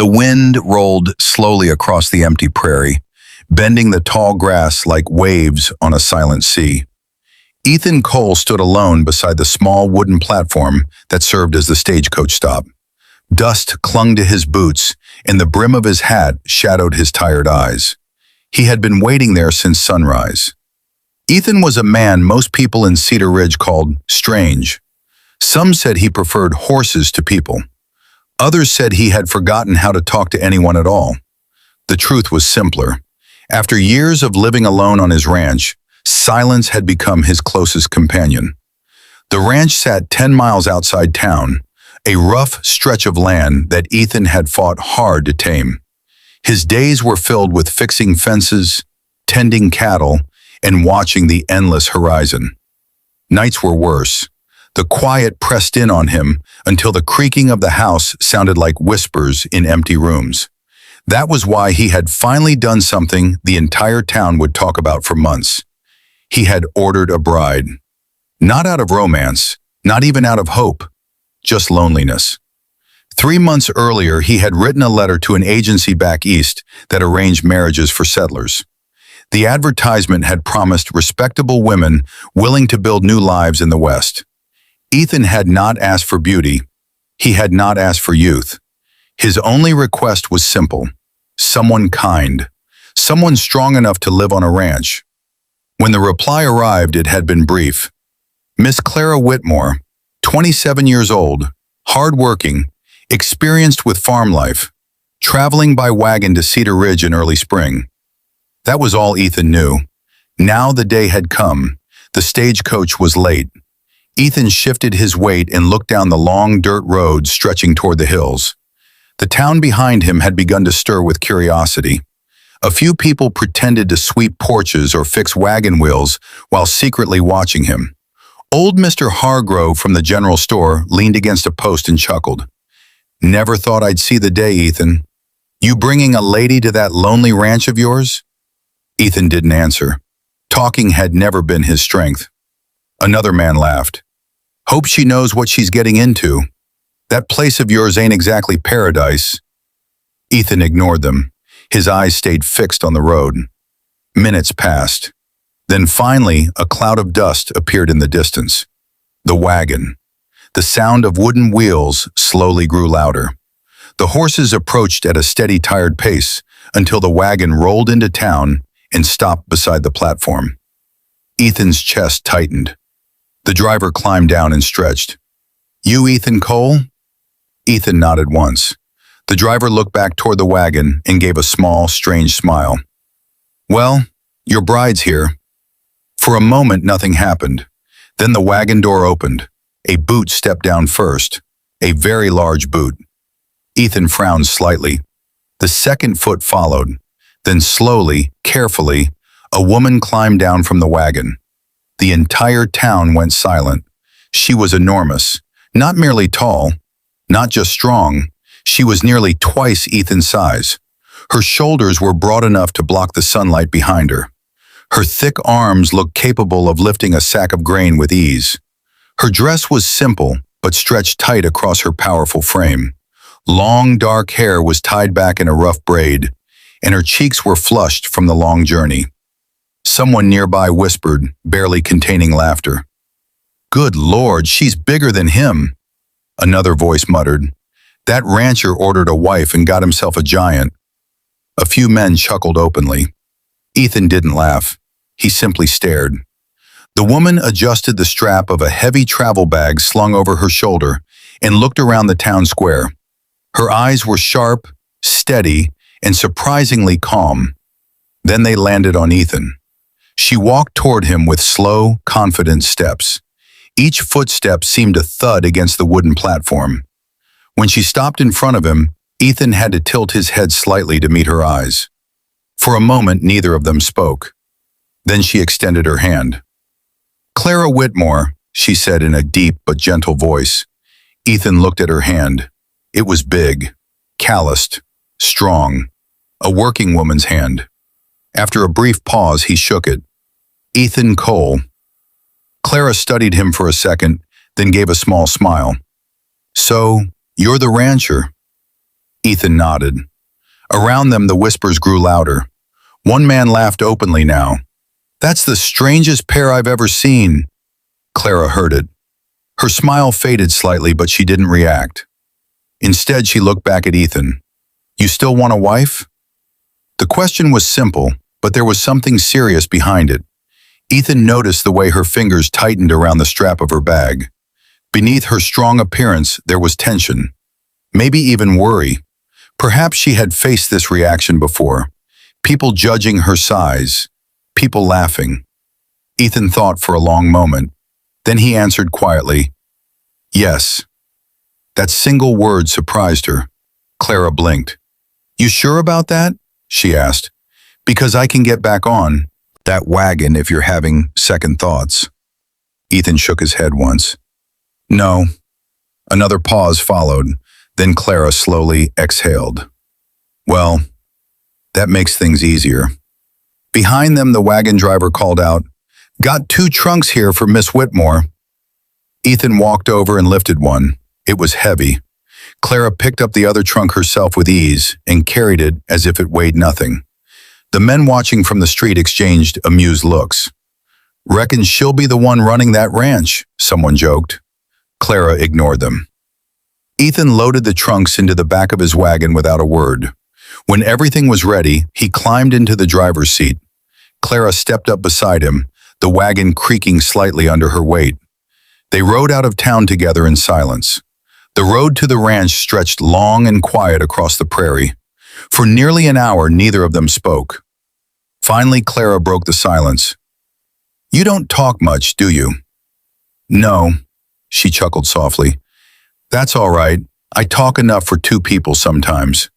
The wind rolled slowly across the empty prairie, bending the tall grass like waves on a silent sea. Ethan Cole stood alone beside the small wooden platform that served as the stagecoach stop. Dust clung to his boots, and the brim of his hat shadowed his tired eyes. He had been waiting there since sunrise. Ethan was a man most people in Cedar Ridge called strange. Some said he preferred horses to people. Others said he had forgotten how to talk to anyone at all. The truth was simpler. After years of living alone on his ranch, silence had become his closest companion. The ranch sat 10 miles outside town, a rough stretch of land that Ethan had fought hard to tame. His days were filled with fixing fences, tending cattle, and watching the endless horizon. Nights were worse. The quiet pressed in on him until the creaking of the house sounded like whispers in empty rooms. That was why he had finally done something the entire town would talk about for months. He had ordered a bride. Not out of romance, not even out of hope, just loneliness. 3 months earlier, he had written a letter to an agency back east that arranged marriages for settlers. The advertisement had promised respectable women willing to build new lives in the West. Ethan had not asked for beauty. He had not asked for youth. His only request was simple: someone kind, someone strong enough to live on a ranch. When the reply arrived, it had been brief. Miss Clara Whitmore, 27 years old, hard-working, experienced with farm life, traveling by wagon to Cedar Ridge in early spring. That was all Ethan knew. Now the day had come. The stagecoach was late. Ethan shifted his weight and looked down the long dirt road stretching toward the hills. The town behind him had begun to stir with curiosity. A few people pretended to sweep porches or fix wagon wheels while secretly watching him. Old Mr. Hargrove from the general store leaned against a post and chuckled. "Never thought I'd see the day, Ethan. You bringing a lady to that lonely ranch of yours?" Ethan didn't answer. Talking had never been his strength. Another man laughed. "Hope she knows what she's getting into. That place of yours ain't exactly paradise." Ethan ignored them. His eyes stayed fixed on the road. Minutes passed. Then finally, a cloud of dust appeared in the distance. The wagon. The sound of wooden wheels slowly grew louder. The horses approached at a steady, tired pace until the wagon rolled into town and stopped beside the platform. Ethan's chest tightened. The driver climbed down and stretched. "You Ethan Cole?" Ethan nodded once. The driver looked back toward the wagon and gave a small, strange smile. "Well, your bride's here." For a moment, nothing happened. Then the wagon door opened. A boot stepped down first, a very large boot. Ethan frowned slightly. The second foot followed. Then slowly, carefully, a woman climbed down from the wagon. The entire town went silent. She was enormous, not merely tall, not just strong. She was nearly twice Ethan's size. Her shoulders were broad enough to block the sunlight behind her. Her thick arms looked capable of lifting a sack of grain with ease. Her dress was simple, but stretched tight across her powerful frame. Long, dark hair was tied back in a rough braid, and her cheeks were flushed from the long journey. Someone nearby whispered, barely containing laughter. "Good Lord, she's bigger than him." Another voice muttered, "That rancher ordered a wife and got himself a giant." A few men chuckled openly. Ethan didn't laugh. He simply stared. The woman adjusted the strap of a heavy travel bag slung over her shoulder and looked around the town square. Her eyes were sharp, steady, and surprisingly calm. Then they landed on Ethan. She walked toward him with slow, confident steps. Each footstep seemed to thud against the wooden platform. When she stopped in front of him, Ethan had to tilt his head slightly to meet her eyes. For a moment, neither of them spoke. Then she extended her hand. "Clara Whitmore," she said in a deep but gentle voice. Ethan looked at her hand. It was big, calloused, strong, a working woman's hand. After a brief pause, he shook it. "Ethan Cole." Clara studied him for a second, then gave a small smile. "So, you're the rancher?" Ethan nodded. Around them, the whispers grew louder. One man laughed openly now. "That's the strangest pair I've ever seen." Clara heard it. Her smile faded slightly, but she didn't react. Instead, she looked back at Ethan. "You still want a wife?" The question was simple, but there was something serious behind it. Ethan noticed the way her fingers tightened around the strap of her bag. Beneath her strong appearance, there was tension. Maybe even worry. Perhaps she had faced this reaction before. People judging her size. People laughing. Ethan thought for a long moment. Then he answered quietly, "Yes." That single word surprised her. Clara blinked. "You sure about that?" she asked. "Because I can get back on that wagon if you're having second thoughts." Ethan shook his head once. "No." Another pause followed, then Clara slowly exhaled. "Well, that makes things easier." Behind them, the wagon driver called out, "Got 2 trunks here for Miss Whitmore." Ethan walked over and lifted one. It was heavy. Clara picked up the other trunk herself with ease and carried it as if it weighed nothing. The men watching from the street exchanged amused looks. "Reckon she'll be the one running that ranch," someone joked. Clara ignored them. Ethan loaded the trunks into the back of his wagon without a word. When everything was ready, he climbed into the driver's seat. Clara stepped up beside him, the wagon creaking slightly under her weight. They rode out of town together in silence. The road to the ranch stretched long and quiet across the prairie. For nearly an hour, neither of them spoke. Finally, Clara broke the silence. "You don't talk much, do you?" "No," she chuckled softly. "That's all right. I talk enough for 2 people sometimes."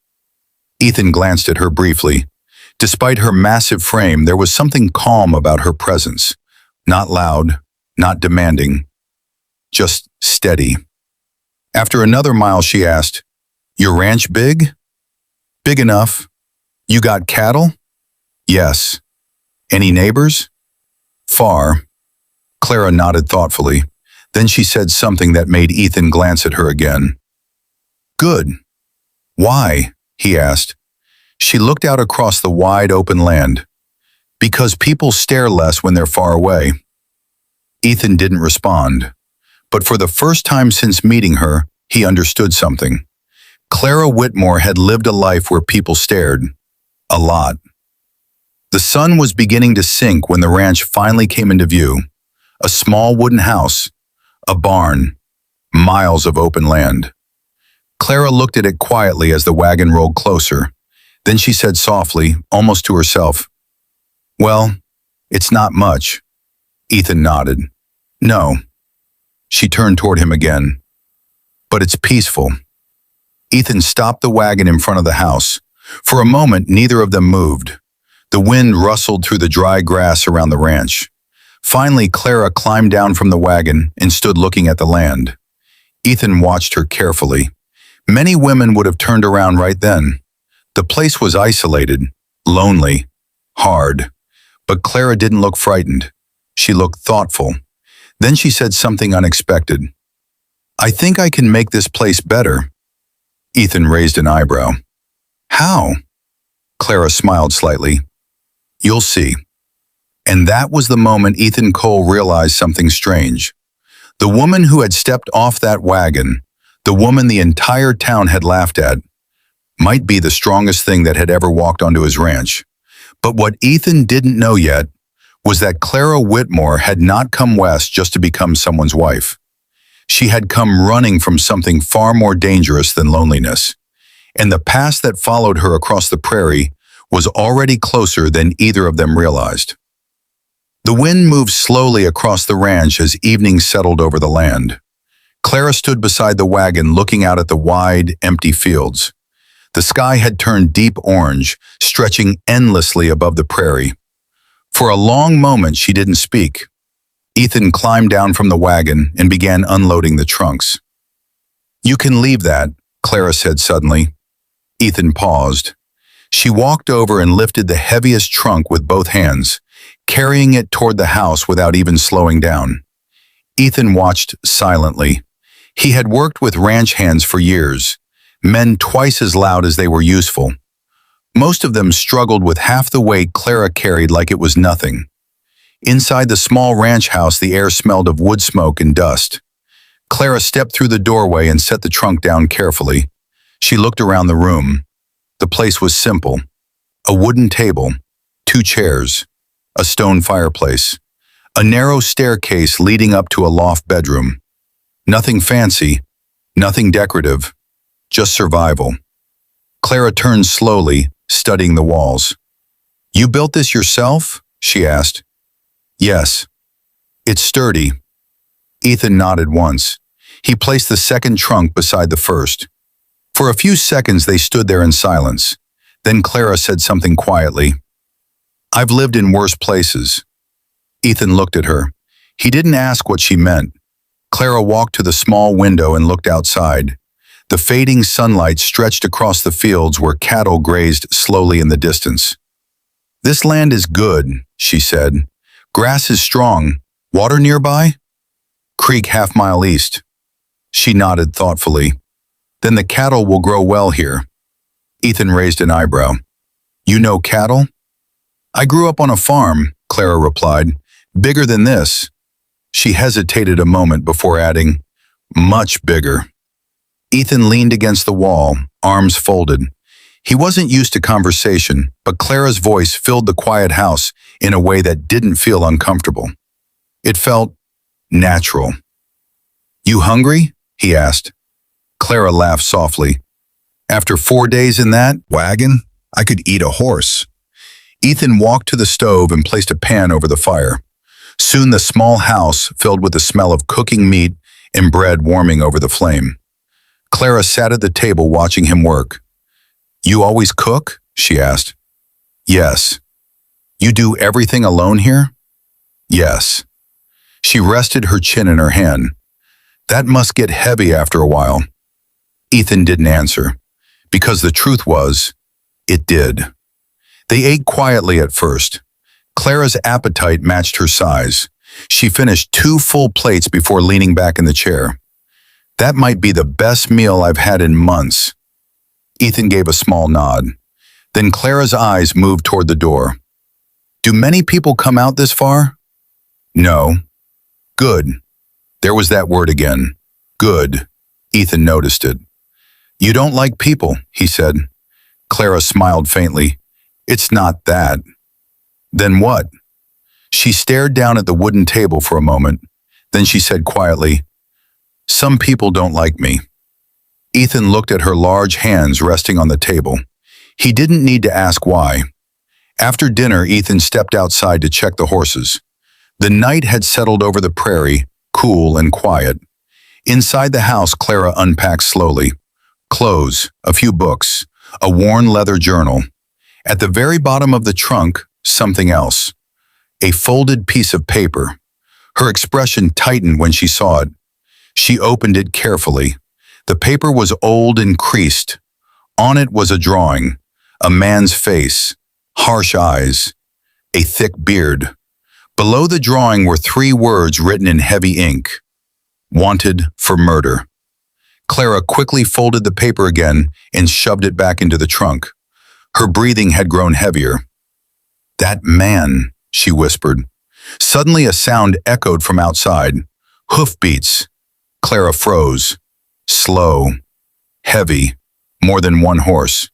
Ethan glanced at her briefly. Despite her massive frame, there was something calm about her presence. Not loud, not demanding, just steady. After another mile, she asked, "Your ranch big?" "Big enough." "You got cattle?" "Yes." "Any neighbors?" "Far." Clara nodded thoughtfully. Then she said something that made Ethan glance at her again. "Good." "Why?" he asked. She looked out across the wide open land. "Because people stare less when they're far away." Ethan didn't respond. But for the first time since meeting her, he understood something. Clara Whitmore had lived a life where people stared. A lot. The sun was beginning to sink when the ranch finally came into view. A small wooden house, a barn, miles of open land. Clara looked at it quietly as the wagon rolled closer. Then she said softly, almost to herself, "Well, it's not much." Ethan nodded. "No." She turned toward him again. "But it's peaceful." Ethan stopped the wagon in front of the house. For a moment, neither of them moved. The wind rustled through the dry grass around the ranch. Finally, Clara climbed down from the wagon and stood looking at the land. Ethan watched her carefully. Many women would have turned around right then. The place was isolated, lonely, hard. But Clara didn't look frightened. She looked thoughtful. Then she said something unexpected. "I think I can make this place better." Ethan raised an eyebrow. "How?" Clara smiled slightly. "You'll see." And that was the moment Ethan Cole realized something strange. The woman who had stepped off that wagon, the woman the entire town had laughed at, might be the strongest thing that had ever walked onto his ranch. But what Ethan didn't know yet was that Clara Whitmore had not come west just to become someone's wife. She had come running from something far more dangerous than loneliness. And the past that followed her across the prairie was already closer than either of them realized. The wind moved slowly across the ranch as evening settled over the land. Clara stood beside the wagon looking out at the wide, empty fields. The sky had turned deep orange, stretching endlessly above the prairie. For a long moment, she didn't speak. Ethan climbed down from the wagon and began unloading the trunks. "You can leave that," Clara said suddenly. Ethan paused. She walked over and lifted the heaviest trunk with both hands, carrying it toward the house without even slowing down. Ethan watched silently. He had worked with ranch hands for years. men twice as loud as they were useful. Most of them struggled with half the weight Clara carried like it was nothing. Inside the small ranch house, the air smelled of wood smoke and dust. Clara stepped through the doorway and set the trunk down carefully. She looked around the room. The place was simple. A wooden table, 2 chairs, a stone fireplace, a narrow staircase leading up to a loft bedroom. Nothing fancy, nothing decorative, just survival. Clara turned slowly, studying the walls. "You built this yourself?" she asked. "Yes. It's sturdy." Ethan nodded once. He placed the second trunk beside the first. For a few seconds they stood there in silence. Then Clara said something quietly. "I've lived in worse places." Ethan looked at her. He didn't ask what she meant. Clara walked to the small window and looked outside. The fading sunlight stretched across the fields where cattle grazed slowly in the distance. "This land is good," she said. "Grass is strong. Water nearby?" "Creek half-mile east." She nodded thoughtfully. "Then the cattle will grow well here." Ethan raised an eyebrow. "You know cattle?" "I grew up on a farm," Clara replied. "Bigger than this." She hesitated a moment before adding, "Much bigger." Ethan leaned against the wall, arms folded. He wasn't used to conversation, but Clara's voice filled the quiet house in a way that didn't feel uncomfortable. It felt natural. "You hungry?" he asked. Clara laughed softly. "After 4 days in that wagon, I could eat a horse." Ethan walked to the stove and placed a pan over the fire. Soon the small house filled with the smell of cooking meat and bread warming over the flame. Clara sat at the table watching him work. "You always cook?" she asked. "Yes." "You do everything alone here?" "Yes." She rested her chin in her hand. "That must get heavy after a while." Ethan didn't answer, because the truth was, it did. They ate quietly at first. Clara's appetite matched her size. She finished 2 full plates before leaning back in the chair. "That might be the best meal I've had in months." Ethan gave a small nod. Then Clara's eyes moved toward the door. "Do many people come out this far?" "No." "Good." There was that word again. Good. Ethan noticed it. "You don't like people," he said. Clara smiled faintly. "It's not that." "Then what?" She stared down at the wooden table for a moment. Then she said quietly, "Some people don't like me." Ethan looked at her large hands resting on the table. He didn't need to ask why. After dinner, Ethan stepped outside to check the horses. The night had settled over the prairie, cool and quiet. Inside the house, Clara unpacked slowly. Clothes, a few books, a worn leather journal. At the very bottom of the trunk, something else. A folded piece of paper. Her expression tightened when she saw it. She opened it carefully. The paper was old and creased. On it was a drawing, a man's face, harsh eyes, a thick beard. Below the drawing were 3 words written in heavy ink. Wanted for murder. Clara quickly folded the paper again and shoved it back into the trunk. Her breathing had grown heavier. "That man," she whispered. Suddenly a sound echoed from outside. Hoofbeats. Clara froze. Slow. Heavy. More than 1 horse.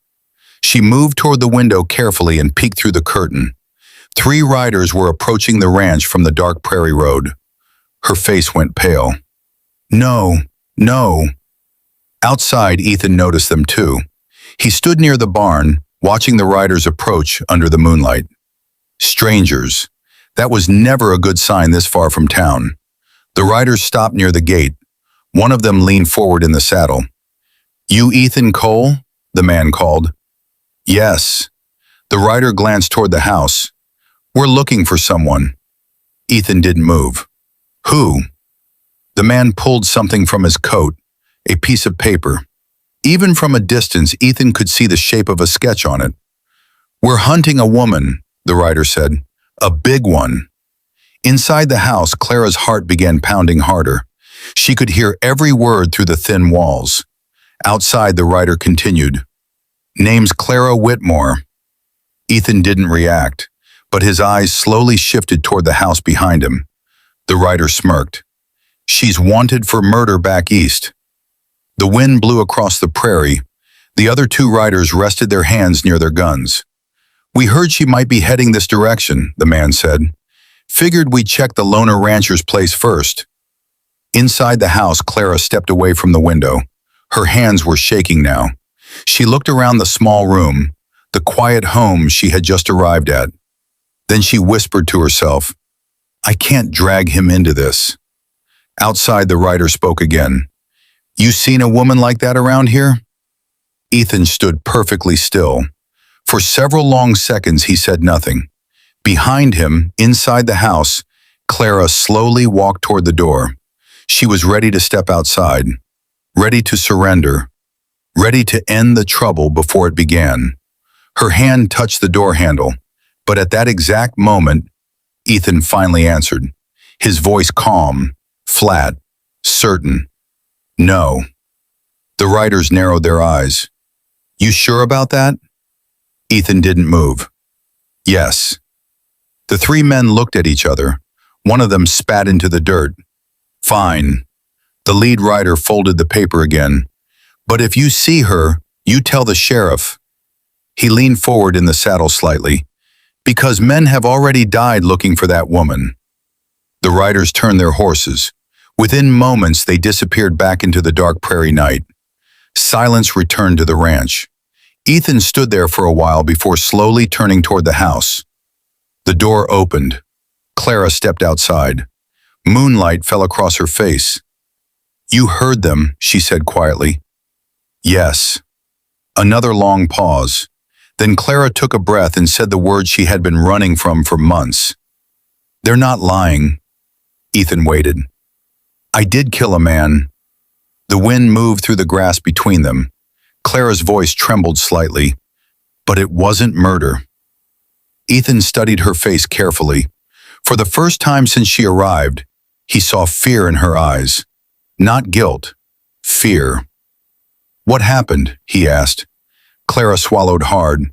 She moved toward the window carefully and peeked through the curtain. 3 riders were approaching the ranch from the dark prairie road. Her face went pale. "No, no." Outside, Ethan noticed them too. He stood near the barn, watching the riders approach under the moonlight. Strangers. That was never a good sign this far from town. The riders stopped near the gate. One of them leaned forward in the saddle. "You Ethan Cole?" the man called. "Yes." The rider glanced toward the house. "We're looking for someone." Ethan didn't move. "Who?" The man pulled something from his coat, a piece of paper. Even from a distance, Ethan could see the shape of a sketch on it. "We're hunting a woman," the rider said. "A big one." Inside the house, Clara's heart began pounding harder. She could hear every word through the thin walls. Outside, the writer continued, "Name's Clara Whitmore." Ethan didn't react, but his eyes slowly shifted toward the house behind him. The writer smirked. "She's wanted for murder back east." The wind blew across the prairie. The other two riders rested their hands near their guns. "We heard she might be heading this direction," the man said. "Figured we'd check the loner rancher's place first." Inside the house, Clara stepped away from the window. Her hands were shaking now. She looked around the small room, the quiet home she had just arrived at. Then she whispered to herself, "I can't drag him into this." Outside, the writer spoke again. "You seen a woman like that around here?" Ethan stood perfectly still. For several long seconds, he said nothing. Behind him, inside the house, Clara slowly walked toward the door. She was ready to step outside, ready to surrender, ready to end the trouble before it began. Her hand touched the door handle, but at that exact moment, Ethan finally answered, his voice calm, flat, certain. "No." The writers narrowed their eyes. "You sure about that?" Ethan didn't move. "Yes." The three men looked at each other. One of them spat into the dirt. "Fine." The lead writer folded the paper again. "But if you see her, you tell the sheriff." He leaned forward in the saddle slightly. "Because men have already died looking for that woman." The riders turned their horses. Within moments, they disappeared back into the dark prairie night. Silence returned to the ranch. Ethan stood there for a while before slowly turning toward the house. The door opened. Clara stepped outside. Moonlight fell across her face. "You heard them," she said quietly. "Yes." Another long pause. Then Clara took a breath and said the words she had been running from for months. "They're not lying." Ethan waited. "I did kill a man." The wind moved through the grass between them. Clara's voice trembled slightly. "But it wasn't murder." Ethan studied her face carefully. For the first time since she arrived, he saw fear in her eyes. Not guilt, fear. "What happened?" he asked. Clara swallowed hard.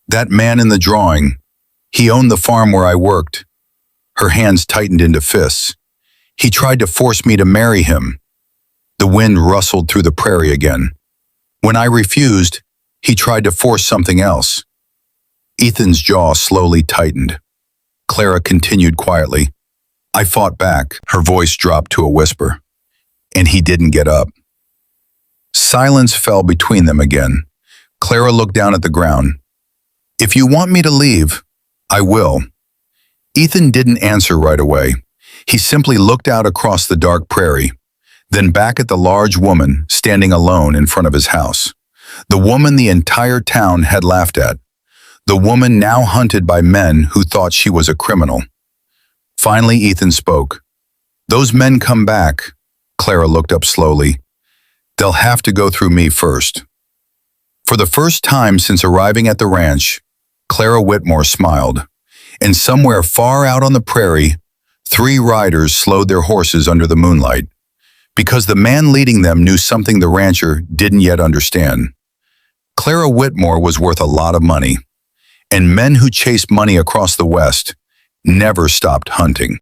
"That man in the drawing. He owned the farm where I worked." Her hands tightened into fists. "He tried to force me to marry him." The wind rustled through the prairie again. "When I refused, he tried to force something else." Ethan's jaw slowly tightened. Clara continued quietly. "I fought back." Her voice dropped to a whisper. "And he didn't get up." Silence fell between them again. Clara looked down at the ground. "If you want me to leave, I will." Ethan didn't answer right away. He simply looked out across the dark prairie, then back at the large woman standing alone in front of his house. The woman the entire town had laughed at. The woman now hunted by men who thought she was a criminal. Finally, Ethan spoke. "Those men come back." Clara looked up slowly. "They'll have to go through me first." For the first time since arriving at the ranch, Clara Whitmore smiled. And somewhere far out on the prairie, three riders slowed their horses under the moonlight. Because the man leading them knew something the rancher didn't yet understand. Clara Whitmore was worth a lot of money. And men who chased money across the West never stopped hunting.